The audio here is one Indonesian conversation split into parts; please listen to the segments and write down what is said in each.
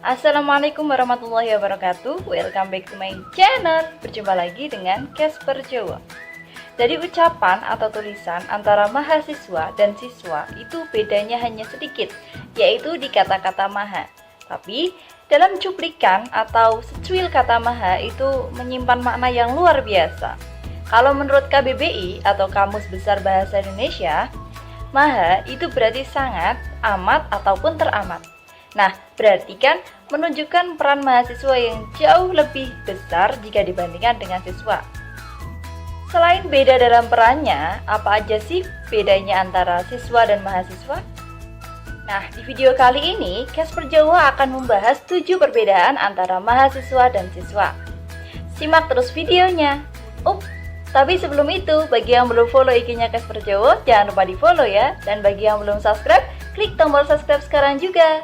Assalamualaikum warahmatullahi wabarakatuh. Welcome back to my channel. Berjumpa lagi dengan Casper Jawa. Dari ucapan atau tulisan antara mahasiswa dan siswa itu bedanya hanya sedikit, yaitu di kata-kata maha. Tapi dalam cuplikan atau secuil kata maha itu menyimpan makna yang luar biasa. Kalau menurut KBBI atau Kamus Besar Bahasa Indonesia, maha itu berarti sangat, amat, ataupun teramat. Nah, berarti kan menunjukkan peran mahasiswa yang jauh lebih besar jika dibandingkan dengan siswa. Selain beda dalam perannya, apa aja sih bedanya antara siswa dan mahasiswa? Nah, di video kali ini, Casper Jawa akan membahas 7 perbedaan antara mahasiswa dan siswa. Simak terus videonya. Tapi sebelum itu, bagi yang belum follow IG-nya Casper Jawa, jangan lupa di follow ya. Dan bagi yang belum subscribe, klik tombol subscribe sekarang juga.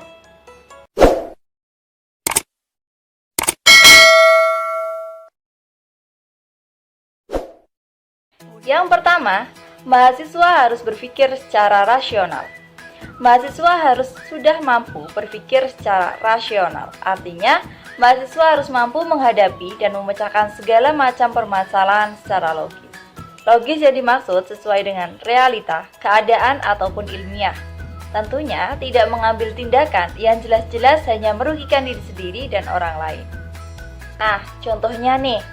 Yang pertama, mahasiswa harus berpikir secara rasional. Mahasiswa harus sudah mampu berpikir secara rasional. Artinya, mahasiswa harus mampu menghadapi dan memecahkan segala macam permasalahan secara logis. Logis yang dimaksud sesuai dengan realita, keadaan, ataupun ilmiah. Tentunya tidak mengambil tindakan yang jelas-jelas hanya merugikan diri sendiri dan orang lain. Nah, contohnya nih,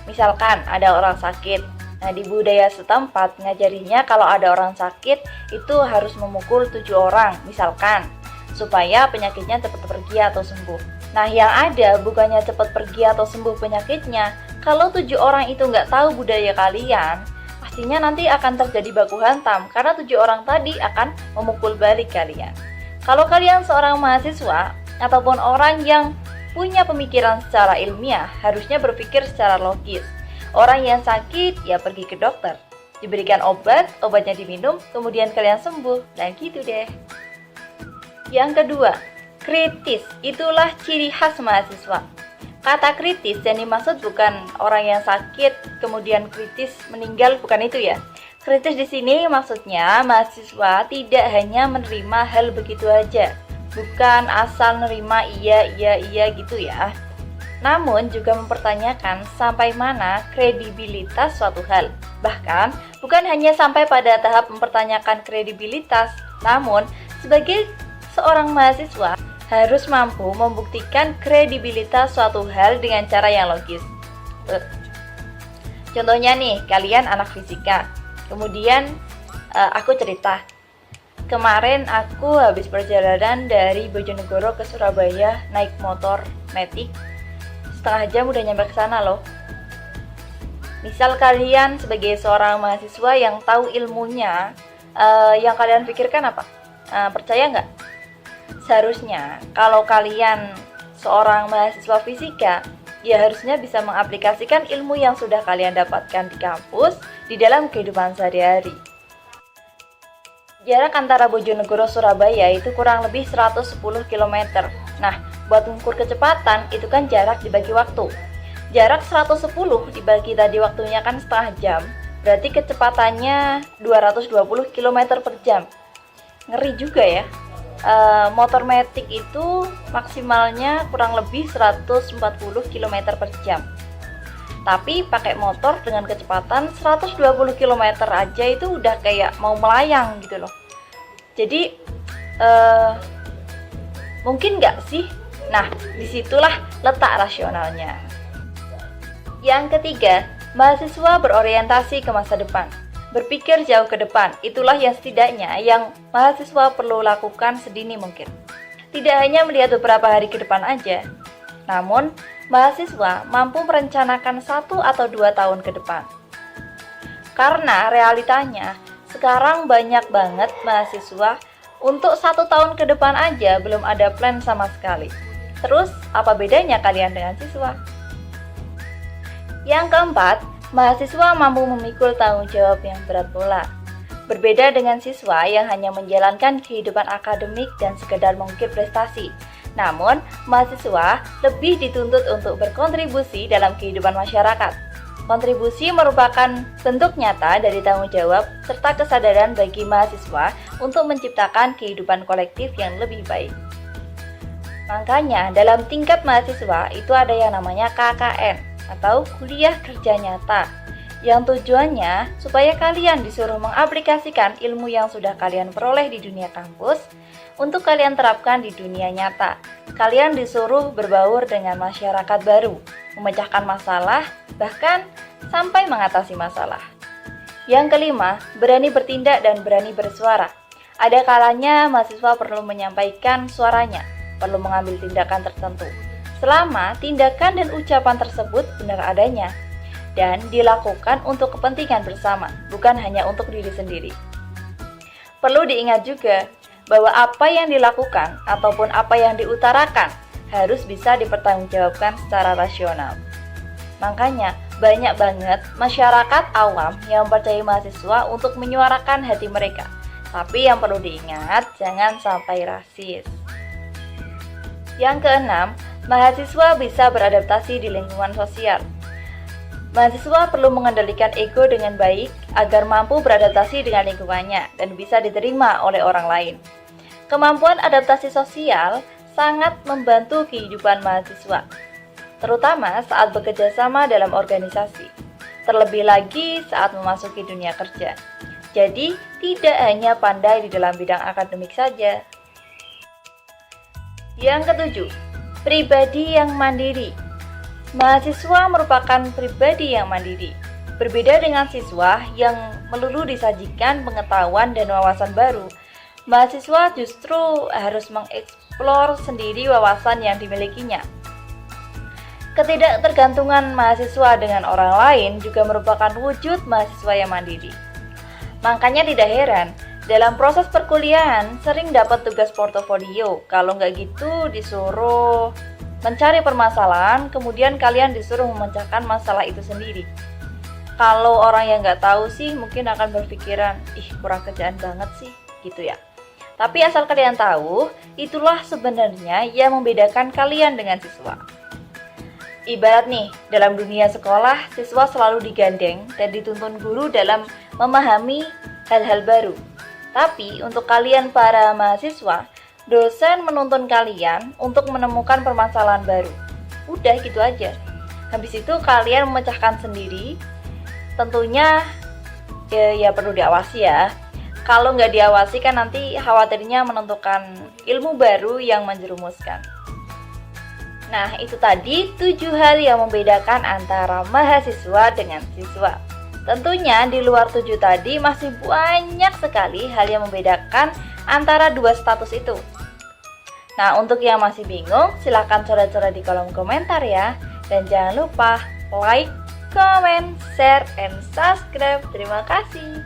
misalkan ada orang sakit. Nah, di budaya setempat ngajarinya kalau ada orang sakit itu harus memukul 7 orang misalkan, supaya penyakitnya cepat pergi atau sembuh. Nah, yang ada bukannya cepat pergi atau sembuh penyakitnya, kalau 7 orang itu nggak tahu budaya kalian, pastinya nanti akan terjadi baku hantam karena 7 orang tadi akan memukul balik kalian. Kalau kalian seorang mahasiswa ataupun orang yang punya pemikiran secara ilmiah, harusnya berpikir secara logis. Orang yang sakit, ya pergi ke dokter. Diberikan obat, obatnya diminum, kemudian kalian sembuh. Dan gitu deh. Yang kedua, kritis. Itulah ciri khas mahasiswa. Kata kritis yang dimaksud bukan orang yang sakit, kemudian kritis meninggal, bukan itu ya. Kritis di sini maksudnya mahasiswa tidak hanya menerima hal begitu aja. Bukan asal nerima iya gitu ya. Namun juga mempertanyakan sampai mana kredibilitas suatu hal. Bahkan bukan hanya sampai pada tahap mempertanyakan kredibilitas, namun sebagai seorang mahasiswa harus mampu membuktikan kredibilitas suatu hal dengan cara yang logis. Contohnya nih, kalian anak fisika. Kemudian aku cerita, kemarin aku habis perjalanan dari Bojonegoro ke Surabaya naik motor Matic. Setengah jam udah nyampe ke sana loh. Misal kalian sebagai seorang mahasiswa yang tahu ilmunya, yang kalian pikirkan apa? Percaya nggak? Seharusnya kalau kalian seorang mahasiswa fisika, ya harusnya bisa mengaplikasikan ilmu yang sudah kalian dapatkan di kampus di dalam kehidupan sehari-hari. Jarak antara Bojonegoro Surabaya itu kurang lebih 110 km. Nah, buat mengukur kecepatan itu kan jarak dibagi waktu. Jarak 110 dibagi tadi waktunya kan setengah jam, berarti kecepatannya 220 km per jam. Ngeri juga ya. Motor Matic itu maksimalnya kurang lebih 140 km per jam. Tapi pakai motor dengan kecepatan 120 km aja itu udah kayak mau melayang gitu loh. Jadi mungkin nggak sih? Nah, disitulah letak rasionalnya. Yang ketiga, mahasiswa berorientasi ke masa depan. Berpikir jauh ke depan, itulah yang setidaknya yang mahasiswa perlu lakukan sedini mungkin. Tidak hanya melihat beberapa hari ke depan aja, namun mahasiswa mampu merencanakan 1 atau 2 tahun ke depan. Karena realitanya, sekarang banyak banget mahasiswa untuk 1 tahun ke depan aja belum ada plan sama sekali. Terus, apa bedanya kalian dengan siswa? Yang keempat, mahasiswa mampu memikul tanggung jawab yang berat pula. Berbeda dengan siswa yang hanya menjalankan kehidupan akademik dan sekedar mengukir prestasi. Namun, mahasiswa lebih dituntut untuk berkontribusi dalam kehidupan masyarakat. Kontribusi merupakan bentuk nyata dari tanggung jawab serta kesadaran bagi mahasiswa untuk menciptakan kehidupan kolektif yang lebih baik. Makanya dalam tingkat mahasiswa itu ada yang namanya KKN atau kuliah kerja nyata, yang tujuannya supaya kalian disuruh mengaplikasikan ilmu yang sudah kalian peroleh di dunia kampus untuk kalian terapkan di dunia nyata. Kalian disuruh berbaur dengan masyarakat baru, memecahkan masalah, bahkan sampai mengatasi masalah. Yang kelima, berani bertindak dan berani bersuara. Ada kalanya mahasiswa perlu menyampaikan suaranya, perlu mengambil tindakan tertentu, selama tindakan dan ucapan tersebut benar adanya dan dilakukan untuk kepentingan bersama, bukan hanya untuk diri sendiri. Perlu diingat juga bahwa apa yang dilakukan ataupun apa yang diutarakan harus bisa dipertanggungjawabkan secara rasional. Makanya banyak banget masyarakat awam yang mempercayai mahasiswa untuk menyuarakan hati mereka. Tapi yang perlu diingat, jangan sampai rasis. Yang keenam, mahasiswa bisa beradaptasi di lingkungan sosial. Mahasiswa perlu mengendalikan ego dengan baik agar mampu beradaptasi dengan lingkungannya dan bisa diterima oleh orang lain. Kemampuan adaptasi sosial sangat membantu kehidupan mahasiswa, terutama saat bekerja sama dalam organisasi, terlebih lagi saat memasuki dunia kerja. Jadi, tidak hanya pandai di dalam bidang akademik saja. Yang ketujuh, pribadi yang mandiri. Mahasiswa merupakan pribadi yang mandiri. Berbeda dengan siswa yang melulu disajikan pengetahuan dan wawasan baru, mahasiswa justru harus mengeksplor sendiri wawasan yang dimilikinya. Ketidaktergantungan mahasiswa dengan orang lain juga merupakan wujud mahasiswa yang mandiri. Makanya tidak heran, dalam proses perkuliahan sering dapat tugas portofolio. Kalau nggak gitu disuruh mencari permasalahan, kemudian kalian disuruh memecahkan masalah itu sendiri. Kalau orang yang nggak tahu sih mungkin akan berpikiran, kurang kerjaan banget sih, gitu ya. Tapi asal kalian tahu, itulah sebenarnya yang membedakan kalian dengan siswa. Ibarat nih, dalam dunia sekolah, siswa selalu digandeng dan dituntun guru dalam memahami hal-hal baru. Tapi untuk kalian para mahasiswa, dosen menuntun kalian untuk menemukan permasalahan baru. Udah gitu aja. Habis itu kalian memecahkan sendiri. Tentunya ya perlu diawasi ya. Kalau nggak diawasi kan nanti khawatirnya menentukan ilmu baru yang menjerumuskan. Nah, itu tadi 7 hal yang membedakan antara mahasiswa dengan siswa. Tentunya di luar 7 tadi masih banyak sekali hal yang membedakan antara dua status itu. Nah, untuk yang masih bingung, silahkan coret-coret di kolom komentar ya. Dan jangan lupa like, comment, share, and subscribe. Terima kasih.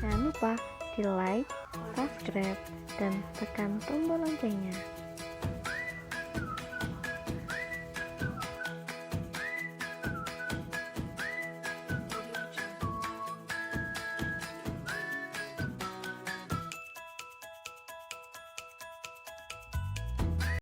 Jangan lupa di like, subscribe, dan tekan tombol loncengnya.